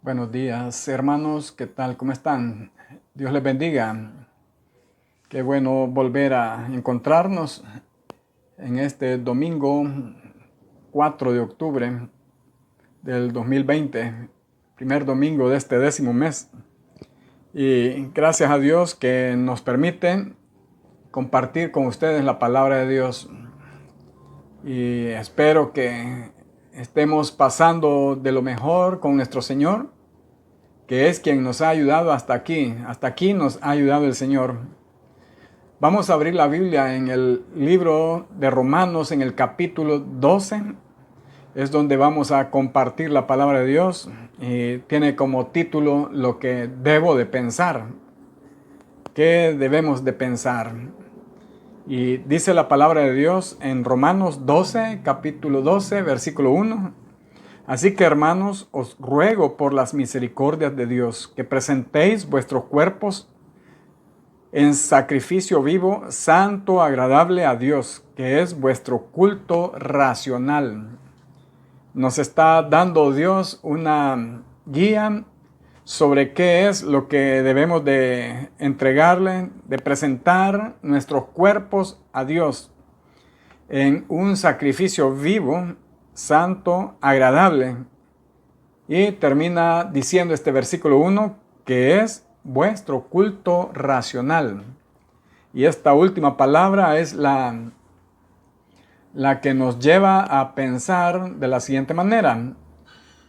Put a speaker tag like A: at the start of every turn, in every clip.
A: Buenos días, hermanos. ¿Qué tal? ¿Cómo están? Dios les bendiga. Qué bueno volver a encontrarnos en este domingo 4 de octubre del 2020, primer domingo de este 10º mes. Y gracias a Dios que nos permite compartir con ustedes la palabra de Dios. Y espero que estemos pasando de lo mejor con nuestro Señor, que es quien nos ha ayudado hasta aquí. Hasta aquí nos ha ayudado el Señor. Vamos a abrir la Biblia en el libro de Romanos, en el capítulo 12. Es donde vamos a compartir la palabra de Dios. Y tiene como título lo que debo de pensar. ¿Qué debemos de pensar? Y dice la palabra de Dios en Romanos 12, capítulo 12, versículo 1. Así que, hermanos, os ruego por las misericordias de Dios que presentéis vuestros cuerpos en sacrificio vivo, santo, agradable a Dios, que es vuestro culto racional. Nos está dando Dios una guía sobre qué es lo que debemos de entregarle, de presentar nuestros cuerpos a Dios en un sacrificio vivo, santo, agradable. Y termina diciendo este versículo 1 que es vuestro culto racional. Y esta última palabra es la que nos lleva a pensar de la siguiente manera,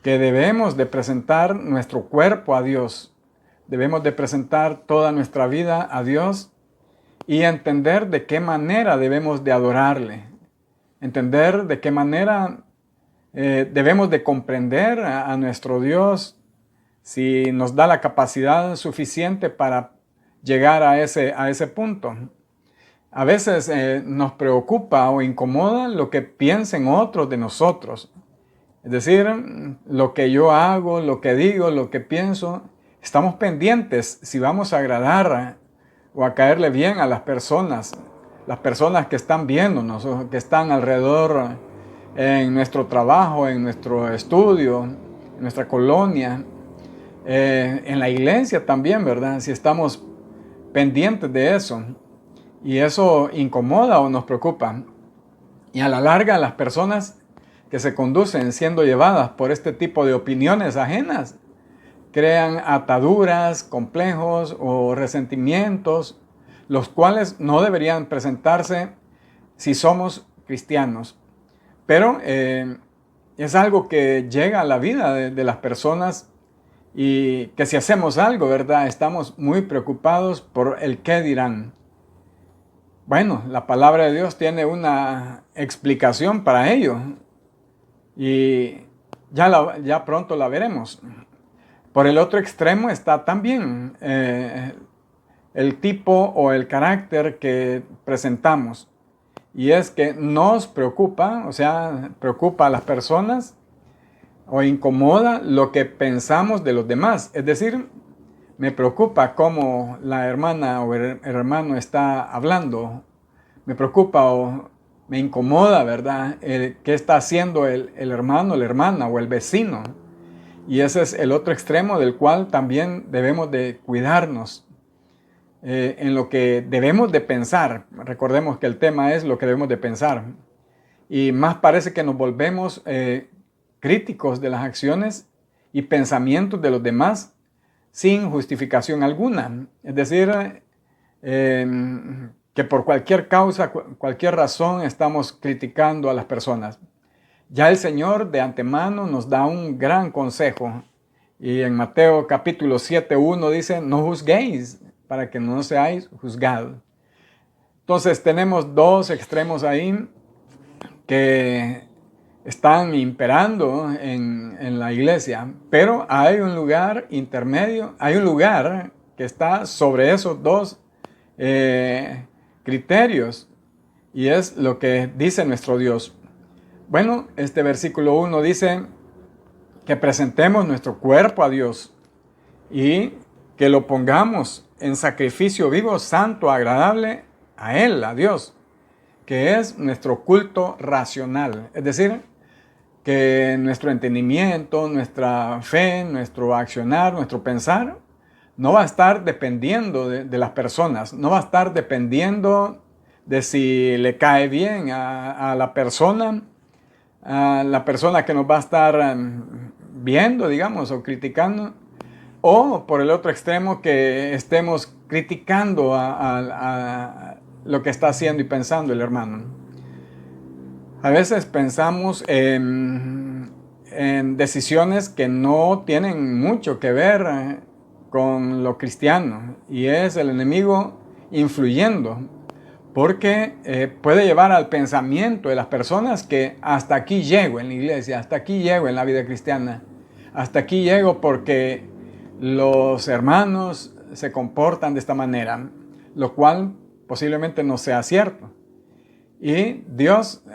A: que debemos de presentar nuestro cuerpo a Dios. Debemos de presentar toda nuestra vida a Dios y entender de qué manera debemos de adorarle. Entender de qué manera debemos de comprender a nuestro Dios, si nos da la capacidad suficiente para llegar a ese punto. A veces nos preocupa o incomoda lo que piensen otros de nosotros. Es decir, lo que yo hago, lo que digo, lo que pienso, estamos pendientes si vamos a agradar o a caerle bien a las personas que están viéndonos o que están alrededor en nuestro trabajo, en nuestro estudio, en nuestra colonia, en la iglesia también, ¿verdad? Si estamos pendientes de eso y eso incomoda o nos preocupa. Y a la larga las personas que se conducen siendo llevadas por este tipo de opiniones ajenas crean ataduras, complejos o resentimientos, los cuales no deberían presentarse si somos cristianos. Pero es algo que llega a la vida de las personas y que si hacemos algo, ¿verdad? Estamos muy preocupados por el qué dirán. Bueno, la palabra de Dios tiene una explicación para ello y ya pronto la veremos. Por el otro extremo está también el tipo o el carácter que presentamos. Y es que nos preocupa, o sea, preocupa a las personas o incomoda lo que pensamos de los demás. Es decir, me preocupa cómo la hermana o el hermano está hablando. Me preocupa o me incomoda, ¿verdad? ¿Qué está haciendo el hermano, la hermana o el vecino? Y ese es el otro extremo del cual también debemos de cuidarnos. En lo que debemos de pensar. Recordemos que el tema es lo que debemos de pensar. Y más parece que nos volvemos críticos de las acciones y pensamientos de los demás sin justificación alguna. Es decir, que por cualquier causa, cualquier razón estamos criticando a las personas. Ya el Señor de antemano nos da un gran consejo. Y en Mateo capítulo 7:1 dice, no juzguéis para que no seáis juzgados. Entonces tenemos dos extremos ahí que están imperando en la iglesia, pero hay un lugar intermedio, hay un lugar que está sobre esos dos criterios y es lo que dice nuestro Dios. Bueno, este versículo 1 dice que presentemos nuestro cuerpo a Dios y que lo pongamos en sacrificio vivo, santo, agradable a Él, a Dios, que es nuestro culto racional. Es decir, que nuestro entendimiento, nuestra fe, nuestro accionar, nuestro pensar, no va a estar dependiendo de las personas, no va a estar dependiendo de si le cae bien a la persona que nos va a estar viendo, digamos, o criticando, o por el otro extremo que estemos criticando a lo que está haciendo y pensando el hermano. A veces pensamos en decisiones que no tienen mucho que ver con lo cristiano, y es el enemigo influyendo, porque puede llevar al pensamiento de las personas que hasta aquí llego en la iglesia, hasta aquí llego en la vida cristiana, hasta aquí llego porque los hermanos se comportan de esta manera, lo cual posiblemente no sea cierto. Y Dios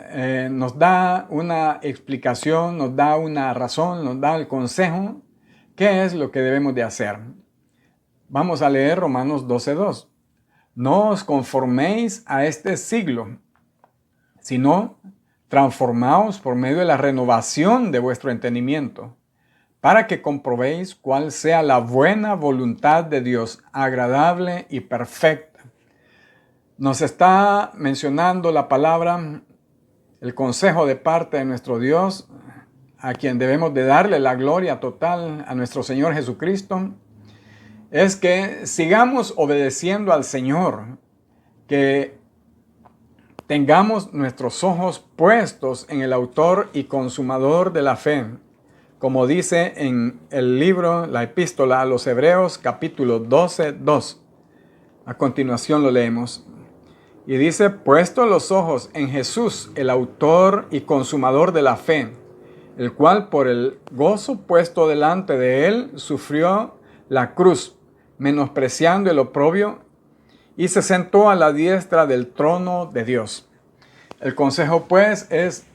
A: nos da una explicación, nos da una razón, nos da el consejo, qué es lo que debemos de hacer. Vamos a leer Romanos 12:2. No os conforméis a este siglo, sino transformaos por medio de la renovación de vuestro entendimiento, para que comprobéis cuál sea la buena voluntad de Dios, agradable y perfecta. Nos está mencionando la palabra, el consejo de parte de nuestro Dios, a quien debemos de darle la gloria total, a nuestro Señor Jesucristo, es que sigamos obedeciendo al Señor, que tengamos nuestros ojos puestos en el autor y consumador de la fe, como dice en el libro, la epístola a los Hebreos, capítulo 12:2. A continuación lo leemos. Y dice, puesto los ojos en Jesús, el autor y consumador de la fe, el cual por el gozo puesto delante de él sufrió la cruz, menospreciando el oprobio, y se sentó a la diestra del trono de Dios. El consejo pues es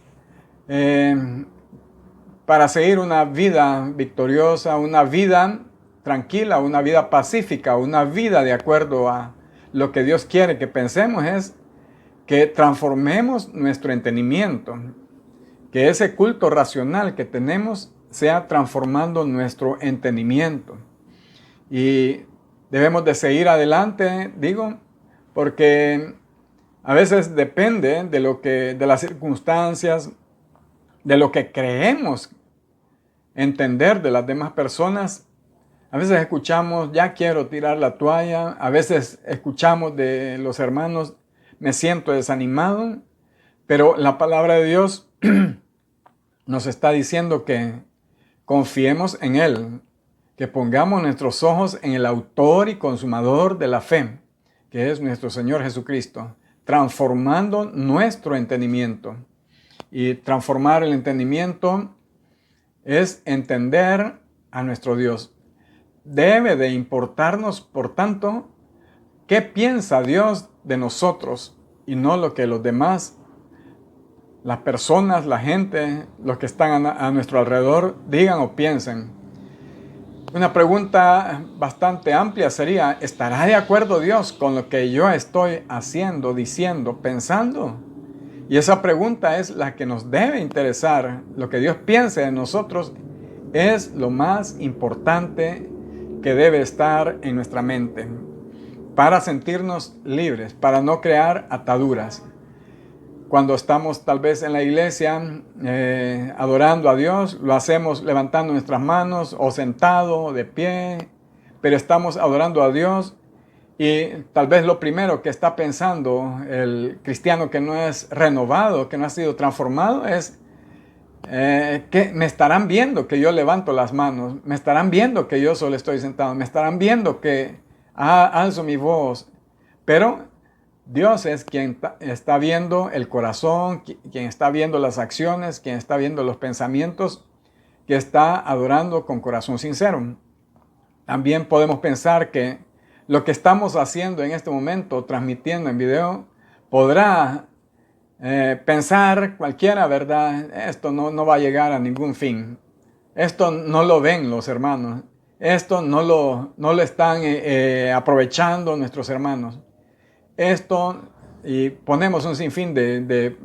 A: para seguir una vida victoriosa, una vida tranquila, una vida pacífica, una vida de acuerdo a lo que Dios quiere que pensemos, es que transformemos nuestro entendimiento, que ese culto racional que tenemos sea transformando nuestro entendimiento. Y debemos de seguir adelante, digo, porque a veces depende de las circunstancias, de lo que creemos entender de las demás personas. A veces escuchamos, ya quiero tirar la toalla. A veces escuchamos de los hermanos, me siento desanimado. Pero la palabra de Dios nos está diciendo que confiemos en Él, que pongamos nuestros ojos en el autor y consumador de la fe, que es nuestro Señor Jesucristo, transformando nuestro entendimiento. Y transformar el entendimiento es entender a nuestro Dios. Debe de importarnos, por tanto, qué piensa Dios de nosotros y no lo que los demás, las personas, la gente, los que están a nuestro alrededor digan o piensen. Una pregunta bastante amplia sería, ¿estará de acuerdo Dios con lo que yo estoy haciendo, diciendo, pensando? Y esa pregunta es la que nos debe interesar. Lo que Dios piense de nosotros es lo más importante que debe estar en nuestra mente para sentirnos libres, para no crear ataduras. Cuando estamos tal vez en la iglesia adorando a Dios, lo hacemos levantando nuestras manos o sentado o de pie, pero estamos adorando a Dios y tal vez lo primero que está pensando el cristiano que no es renovado, que no ha sido transformado, es que me estarán viendo que yo levanto las manos, me estarán viendo que yo solo estoy sentado, me estarán viendo que alzo mi voz. Pero Dios es quien está viendo el corazón, quien está viendo las acciones, quien está viendo los pensamientos, que está adorando con corazón sincero. También podemos pensar que lo que estamos haciendo en este momento, transmitiendo en video, podrá pensar cualquiera, ¿verdad? Esto no va a llegar a ningún fin. Esto no lo ven los hermanos. Esto no lo están aprovechando nuestros hermanos. Esto, y ponemos un sinfín de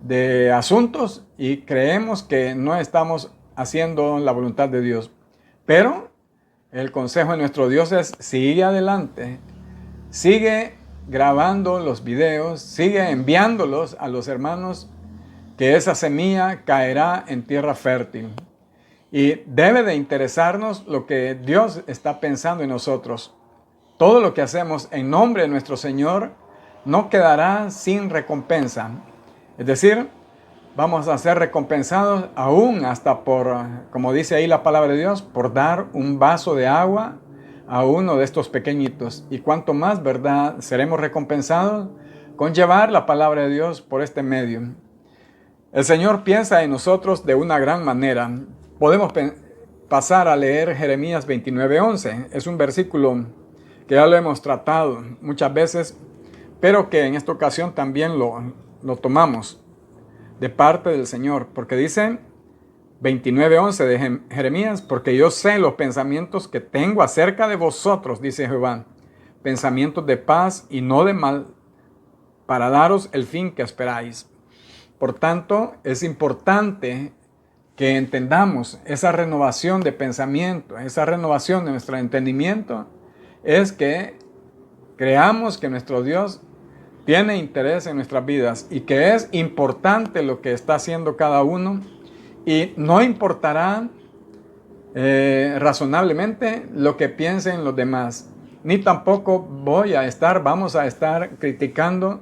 A: de asuntos y creemos que no estamos haciendo la voluntad de Dios. Pero el consejo de nuestro Dios es: sigue adelante, sigue grabando los videos, sigue enviándolos a los hermanos, que esa semilla caerá en tierra fértil. Y debe de interesarnos lo que Dios está pensando en nosotros. Todo lo que hacemos en nombre de nuestro Señor no quedará sin recompensa. Es decir, vamos a ser recompensados aún hasta por, como dice ahí la palabra de Dios, por dar un vaso de agua a uno de estos pequeñitos. Y cuanto más, ¿verdad?, seremos recompensados con llevar la palabra de Dios por este medio. El Señor piensa en nosotros de una gran manera. Podemos pasar a leer Jeremías 29:11. Es un versículo que ya lo hemos tratado muchas veces, pero que en esta ocasión también lo tomamos de parte del Señor, porque dice 29:11 de Jeremías: porque yo sé los pensamientos que tengo acerca de vosotros, dice Jehová, pensamientos de paz y no de mal, para daros el fin que esperáis. Por tanto, es importante que entendamos esa renovación de pensamiento, esa renovación de nuestro entendimiento, es que creamos que nuestro Dios tiene interés en nuestras vidas y que es importante lo que está haciendo cada uno, y no importará razonablemente lo que piensen los demás, ni tampoco vamos a estar criticando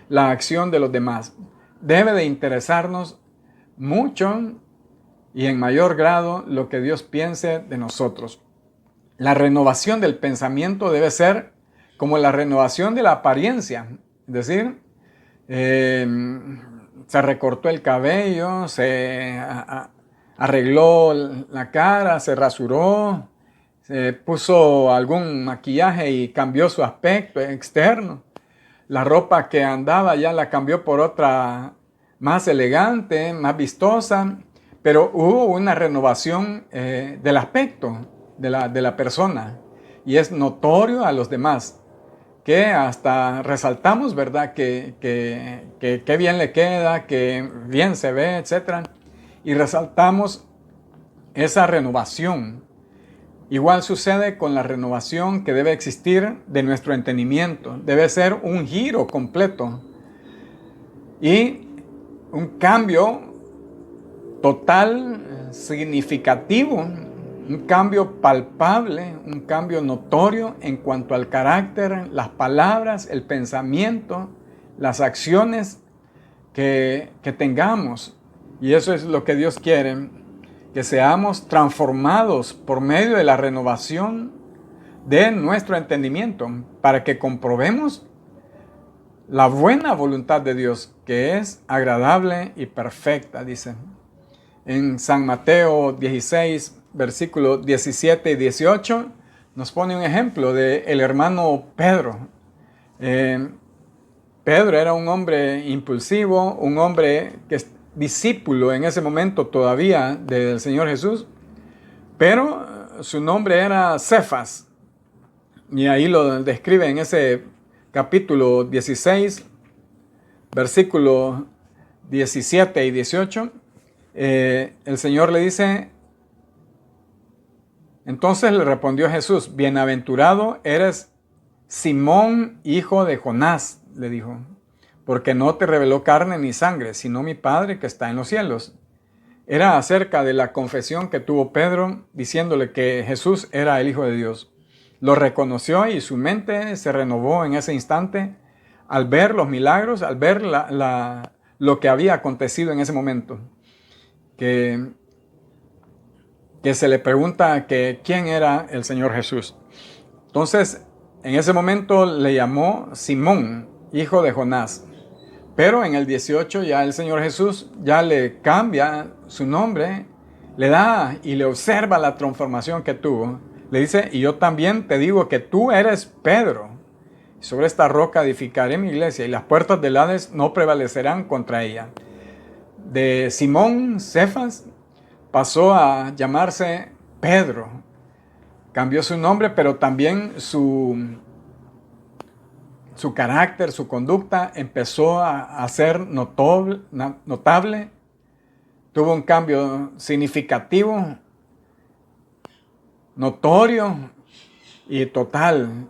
A: la acción de los demás. Debe de interesarnos mucho y en mayor grado lo que Dios piense de nosotros. La renovación del pensamiento debe ser como la renovación de la apariencia. Es decir, se recortó el cabello, se arregló la cara, se rasuró, se puso algún maquillaje y cambió su aspecto externo. La ropa que andaba ya la cambió por otra más elegante, más vistosa, pero hubo una renovación del aspecto de la persona, y es notorio a los demás, que hasta resaltamos, ¿verdad?, que bien le queda, que bien se ve, etc. Y resaltamos esa renovación. Igual sucede con la renovación que debe existir de nuestro entendimiento. Debe ser un giro completo y un cambio total, significativo, un cambio palpable, un cambio notorio en cuanto al carácter, las palabras, el pensamiento, las acciones que tengamos. Y eso es lo que Dios quiere, que seamos transformados por medio de la renovación de nuestro entendimiento, para que comprobemos la buena voluntad de Dios, que es agradable y perfecta, dice. En San Mateo 16, versículos 17 y 18, nos pone un ejemplo del hermano Pedro. Pedro era un hombre impulsivo, un hombre que es discípulo en ese momento todavía del Señor Jesús, pero su nombre era Cefas, y ahí lo describe en ese capítulo 16, versículos 17 y 18. El Señor le dice: entonces le respondió Jesús: bienaventurado eres Simón, hijo de Jonás, le dijo, porque no te reveló carne ni sangre, sino mi Padre que está en los cielos. Era acerca de la confesión que tuvo Pedro, diciéndole que Jesús era el Hijo de Dios. Lo reconoció y su mente se renovó en ese instante al ver los milagros, al ver lo que había acontecido en ese momento. Que se le pregunta que quién era el Señor Jesús. Entonces, en ese momento le llamó Simón, hijo de Jonás. Pero en el 18 ya el Señor Jesús ya le cambia su nombre, le da y le observa la transformación que tuvo. Le dice: y yo también te digo que tú eres Pedro. Sobre esta roca edificaré mi iglesia, y las puertas del Hades no prevalecerán contra ella. De Simón, Cefas, pasó a llamarse Pedro. Cambió su nombre, pero también su su carácter, su conducta empezó a ser notable, tuvo un cambio significativo, notorio y total.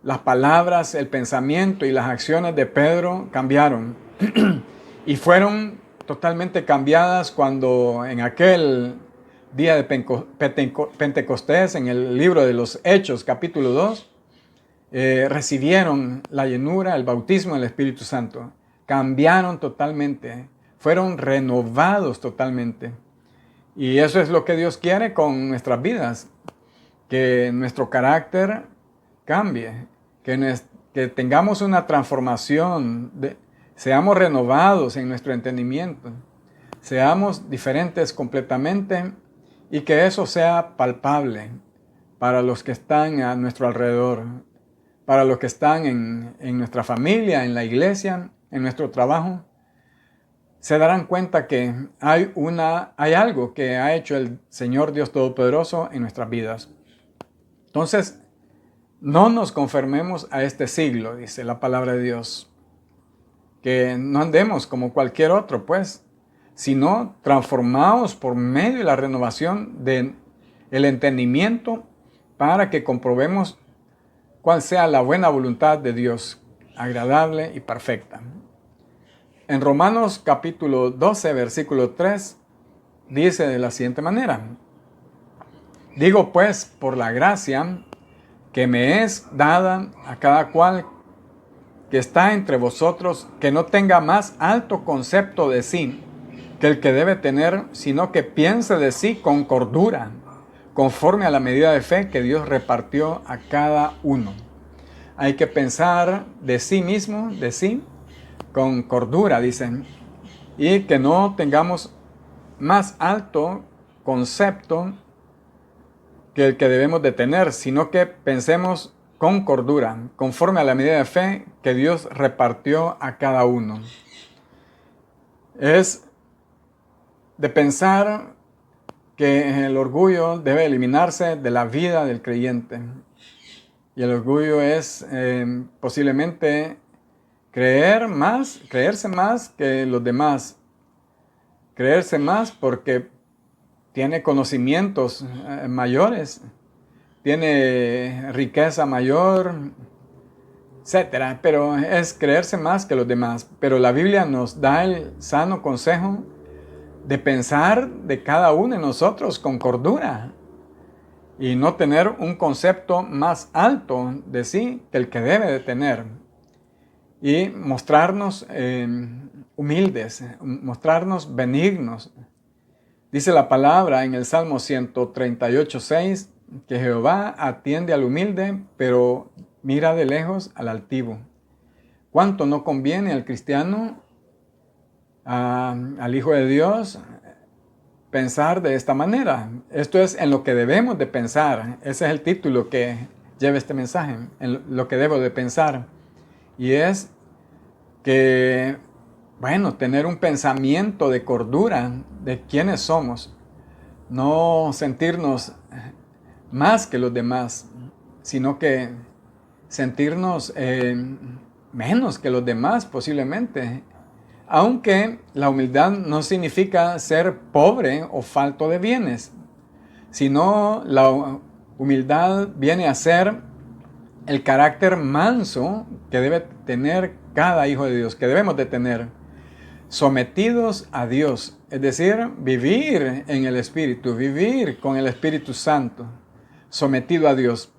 A: Las palabras, el pensamiento y las acciones de Pedro cambiaron y fueron totalmente cambiadas cuando en aquel día de Pentecostés, en el libro de los Hechos, capítulo 2, recibieron la llenura, el bautismo del Espíritu Santo. Cambiaron totalmente, fueron renovados totalmente. Y eso es lo que Dios quiere con nuestras vidas, que nuestro carácter cambie, que tengamos una transformación, seamos renovados en nuestro entendimiento, seamos diferentes completamente y que eso sea palpable para los que están a nuestro alrededor, para los que están en nuestra familia, en la iglesia, en nuestro trabajo. Se darán cuenta que hay algo que ha hecho el Señor Dios Todopoderoso en nuestras vidas. Entonces, no nos conformemos a este siglo, dice la palabra de Dios. Que no andemos como cualquier otro, pues, sino transformados por medio de la renovación del entendimiento para que comprobemos cuál sea la buena voluntad de Dios, agradable y perfecta. En Romanos capítulo 12, versículo 3, dice de la siguiente manera: digo pues, por la gracia que me es dada a cada cual que está entre vosotros, que no tenga más alto concepto de sí que el que debe tener, sino que piense de sí con cordura, conforme a la medida de fe que Dios repartió a cada uno. Hay que pensar de sí mismo, de sí, con cordura, dicen, y que no tengamos más alto concepto que el que debemos de tener, sino que pensemos con cordura, conforme a la medida de fe que Dios repartió a cada uno. Es de pensar que el orgullo debe eliminarse de la vida del creyente. Y el orgullo es posiblemente creerse más que los demás. Creerse más porque tiene conocimientos mayores, tiene riqueza mayor, etcétera. Pero es creerse más que los demás. Pero la Biblia nos da el sano consejo de pensar de cada uno de nosotros con cordura y no tener un concepto más alto de sí que el que debe de tener. Y mostrarnos humildes, mostrarnos benignos. Dice la palabra en el Salmo 138:6 que Jehová atiende al humilde, pero mira de lejos al altivo. ¿Cuánto no conviene al cristiano, al Hijo de Dios, pensar de esta manera? Esto es en lo que debemos de pensar. Ese es el título que lleva este mensaje, en lo que debo de pensar. Y es que, tener un pensamiento de cordura de quiénes somos. No sentirnos más que los demás, sino que sentirnos menos que los demás posiblemente. Aunque la humildad no significa ser pobre o falto de bienes, sino la humildad viene a ser el carácter manso que debe tener cada hijo de Dios, que debemos de tener, sometidos a Dios, es decir, vivir en el Espíritu, vivir con el Espíritu Santo, sometido a Dios.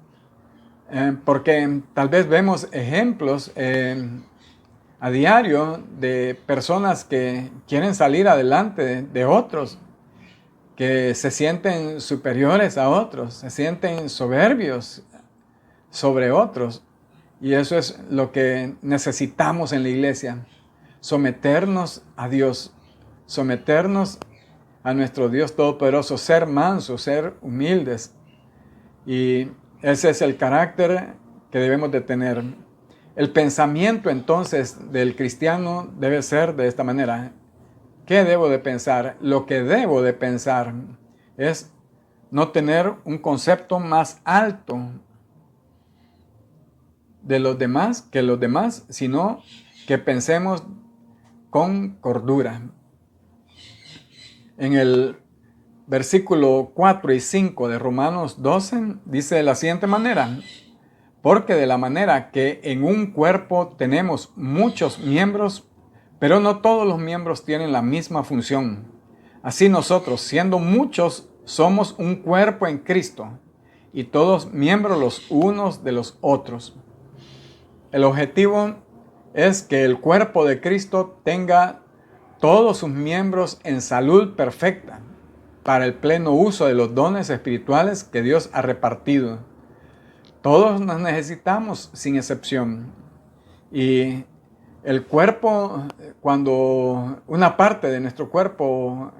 A: Porque tal vez vemos ejemplos a diario de personas que quieren salir adelante de otros, que se sienten superiores a otros, se sienten soberbios sobre otros. Y eso es lo que necesitamos en la iglesia, someternos a Dios, someternos a nuestro Dios Todopoderoso, ser mansos, ser humildes. Y ese es el carácter que debemos de tener. El pensamiento entonces del cristiano debe ser de esta manera. ¿Qué debo de pensar? Lo que debo de pensar es no tener un concepto más alto de los demás que los demás, sino que pensemos con cordura. En el versículo 4 y 5 de Romanos 12 dice de la siguiente manera: porque de la manera que en un cuerpo tenemos muchos miembros, pero no todos los miembros tienen la misma función. Así nosotros, siendo muchos, somos un cuerpo en Cristo, y todos miembros los unos de los otros. El objetivo es que el cuerpo de Cristo tenga todos sus miembros en salud perfecta para el pleno uso de los dones espirituales que Dios ha repartido. Todos nos necesitamos sin excepción. Y el cuerpo, cuando una parte de nuestro cuerpo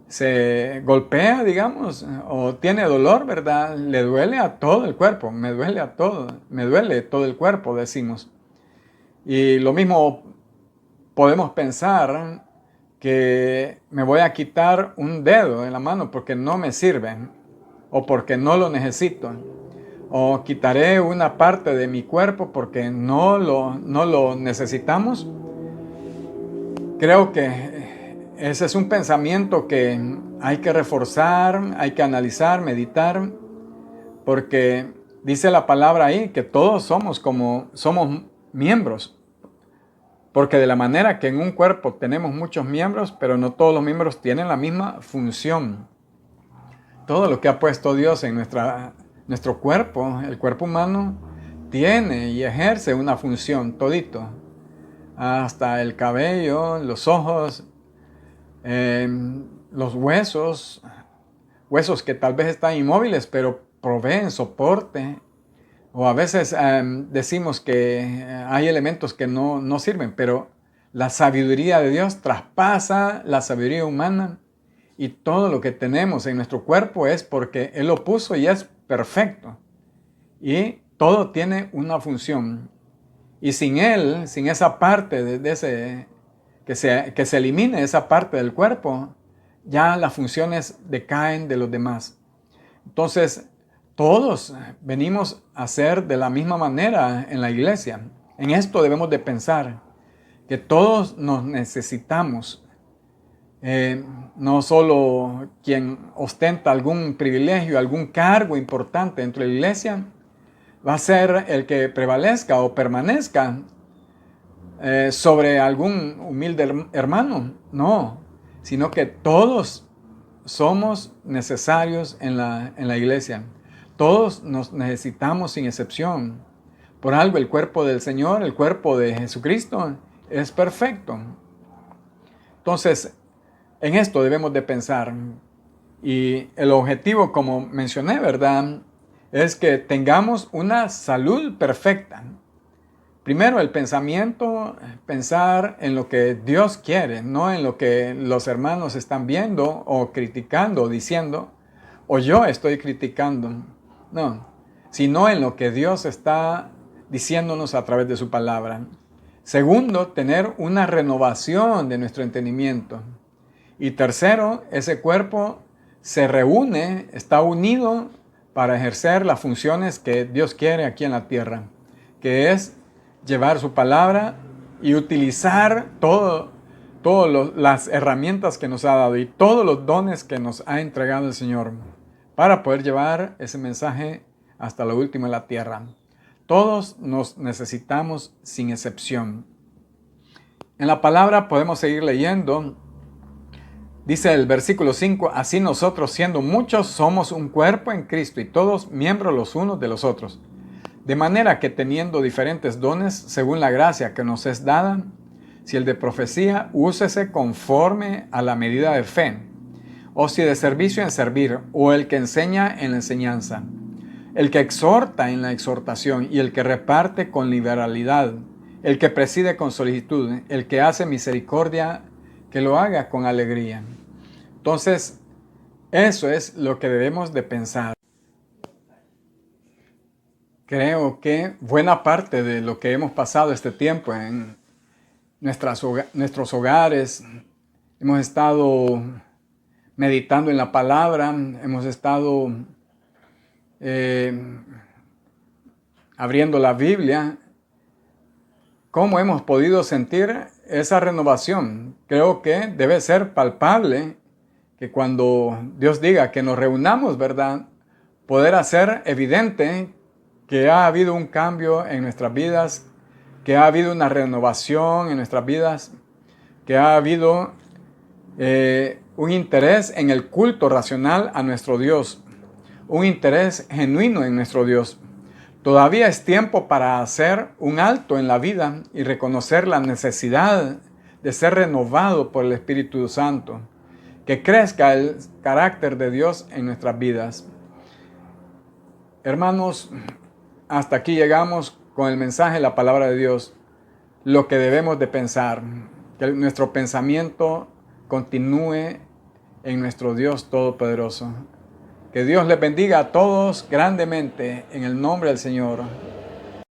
A: se golpea, digamos, o tiene dolor, ¿verdad? Le duele a todo el cuerpo, me duele todo el cuerpo, decimos. Y lo mismo podemos pensar que me voy a quitar un dedo de la mano porque no me sirve o porque no lo necesito. O quitaré una parte de mi cuerpo porque no lo necesitamos. Creo que ese es un pensamiento que hay que reforzar, hay que analizar, meditar, porque dice la palabra ahí que todos somos miembros. Porque de la manera que en un cuerpo tenemos muchos miembros, pero no todos los miembros tienen la misma función. Todo lo que ha puesto Dios en nuestro cuerpo, el cuerpo humano, tiene y ejerce una función, todito. Hasta el cabello, los ojos, los huesos que tal vez están inmóviles, pero proveen soporte. O a veces decimos que hay elementos que no sirven, pero la sabiduría de Dios traspasa la sabiduría humana. Y todo lo que tenemos en nuestro cuerpo es porque Él lo puso y es perfecto. Y todo tiene una función. Y sin Él, sin esa parte que se elimine esa parte del cuerpo, ya las funciones decaen de los demás. Entonces, todos venimos a ser de la misma manera en la iglesia. En esto debemos de pensar, que todos nos necesitamos. No solo quien ostenta algún privilegio, algún cargo importante dentro de la iglesia, va a ser el que prevalezca o permanezca sobre algún humilde hermano. No, sino que todos somos necesarios en la iglesia. Todos nos necesitamos sin excepción. Por algo el cuerpo del Señor, el cuerpo de Jesucristo, es perfecto. Entonces, en esto debemos de pensar. Y el objetivo, como mencioné, ¿verdad?, es que tengamos una salud perfecta. Primero, el pensamiento, pensar en lo que Dios quiere, no en lo que los hermanos están viendo o criticando o diciendo, o yo estoy criticando. No, sino en lo que Dios está diciéndonos a través de su palabra. Segundo, tener una renovación de nuestro entendimiento. Y tercero, ese cuerpo se reúne, está unido para ejercer las funciones que Dios quiere aquí en la tierra, que es llevar su palabra y utilizar todas las herramientas que nos ha dado y todos los dones que nos ha entregado el Señor para poder llevar ese mensaje hasta lo último de la tierra. Todos nos necesitamos sin excepción. En la palabra podemos seguir leyendo. Dice el versículo 5, así nosotros siendo muchos somos un cuerpo en Cristo y todos miembros los unos de los otros. De manera que teniendo diferentes dones según la gracia que nos es dada, si el de profecía, úsese conforme a la medida de fe, o si de servicio en servir, o el que enseña en la enseñanza, el que exhorta en la exhortación y el que reparte con liberalidad, el que preside con solicitud, el que hace misericordia, que lo haga con alegría. Entonces, eso es lo que debemos de pensar. Creo que buena parte de lo que hemos pasado este tiempo en nuestros hogares, hemos estado meditando en la palabra, hemos estado abriendo la Biblia, ¿cómo hemos podido sentir esa renovación? Creo que debe ser palpable que cuando Dios diga que nos reunamos, ¿verdad? Poder hacer evidente que ha habido un cambio en nuestras vidas, que ha habido una renovación en nuestras vidas, que ha habido un interés en el culto racional a nuestro Dios, un interés genuino en nuestro Dios. Todavía es tiempo para hacer un alto en la vida y reconocer la necesidad de ser renovado por el Espíritu Santo, que crezca el carácter de Dios en nuestras vidas. Hermanos, hasta aquí llegamos con el mensaje de la palabra de Dios, lo que debemos de pensar, que nuestro pensamiento continúe en nuestro Dios Todopoderoso. Que Dios les bendiga a todos grandemente en el nombre del Señor.